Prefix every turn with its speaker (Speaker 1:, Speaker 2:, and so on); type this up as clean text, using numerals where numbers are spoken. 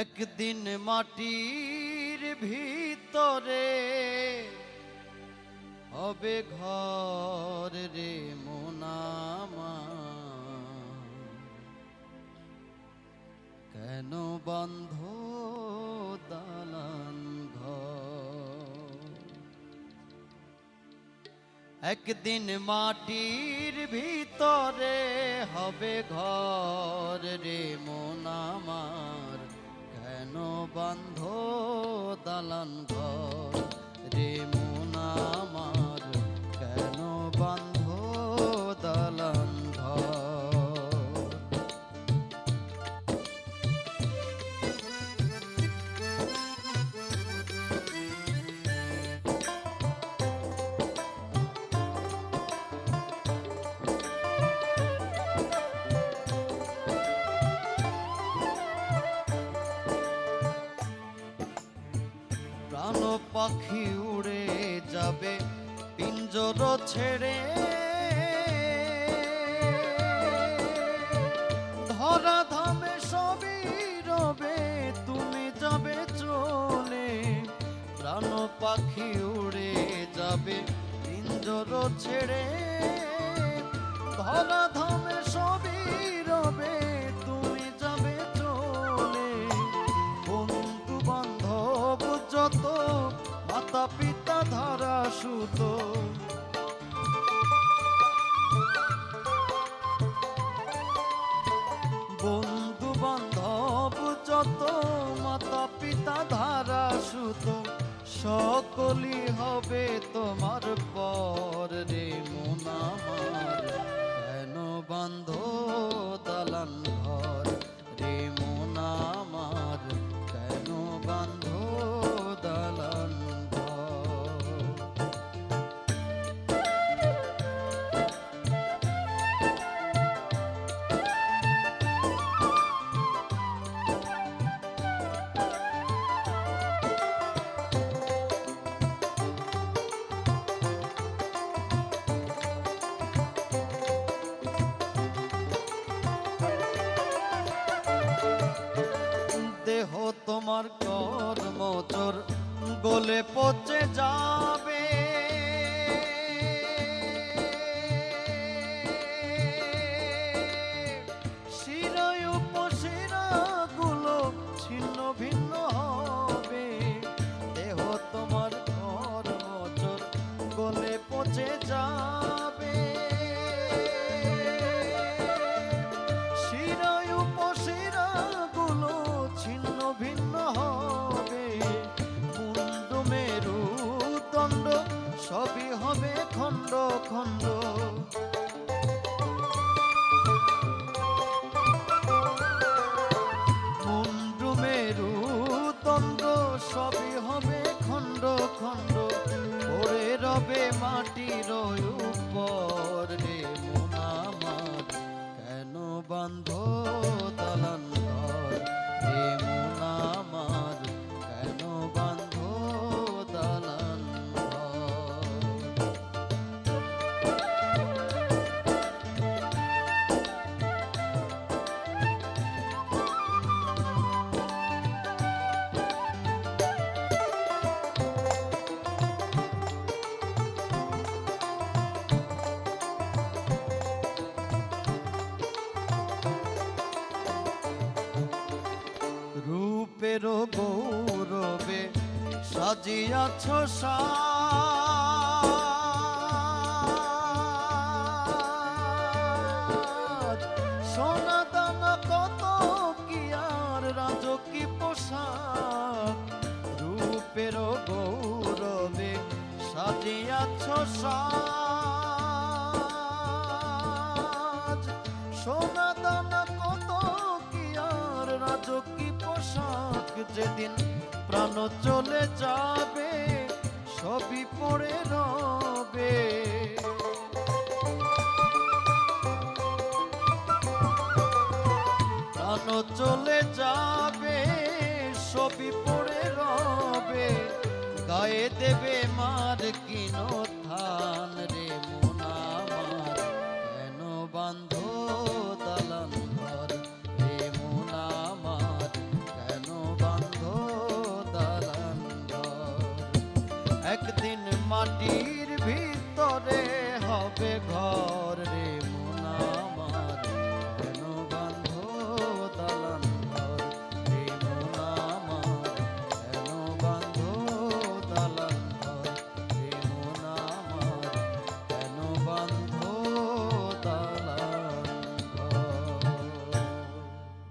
Speaker 1: একদিন মাটির ভিতরে হবে ঘর রে মোনামা, কেন বন্ধ দালান ঘর। একদিন মাটির ভিতরে হবে ঘর রে মোনামার, কেন বন্ধ দালান ঘর রে মোনামার, কেন বন্ধ দালান ঘর। প্রাণ পাখি উড়ে যাবে পিঞ্জর ছেড়ে, ধরা ধামে সবই রবে তুমি যাবে চলে। প্রাণ পাখি উড়ে যাবে পিঞ্জর ছেড়ে, ধরা ধামে সবই রবে তুমি যাবে চলে। বন্ধু বান্ধব যত মাতা পিতা ধারা সুত, বন্ধু বান্ধব যত মাতা পিতা ধারা সুত, সকলই হবে তোমার পর রে মোনামার, কেন বান্ধ দালান ঘর রে মোনামার, কেন বান্ধ দালান ঘর। দেহ তোমার কর্মচর গলে পচে যাবে, শিরায় উপশিরা গুলো ছিন্ন ভিন্ন হবে। দেহ তোমার কর্মচর গলে পচে যাবে, শিরায় উপশিরা গুলো ছিন্ন ভিন্ন হবে। মুন্ড মেরু দণ্ড সবই হবে খণ্ড খণ্ড, মুন্ড মেরু দণ্ড সবই হবে খণ্ড খণ্ড। পড়ে রবে মাটির উপর রে মোনামার, কেন বান্ধ দালান ঘর রে মোনামার, কেন বান্ধ দালান ঘর। রূপের গৌরবে সাজিয়াছ সাজ, সোনা দানা কত কি আর রাজকি পোশাক। রূপের গৌরবে সাজিয়াছ সাজ, সোনা দানা কত কি আর রাজকি পোশাক। যেদিন প্রাণ চলে যাবে সবই পড়ে রবে, প্রাণ চলে যাবে সবই পড়ে রবে। গায়ে দেবে মার কিন থান রে মোনামার, কেন বান্ধ দালান ঘর রে মোনামার, কেন মাটির ভিতরে হবে ঘর রে মন।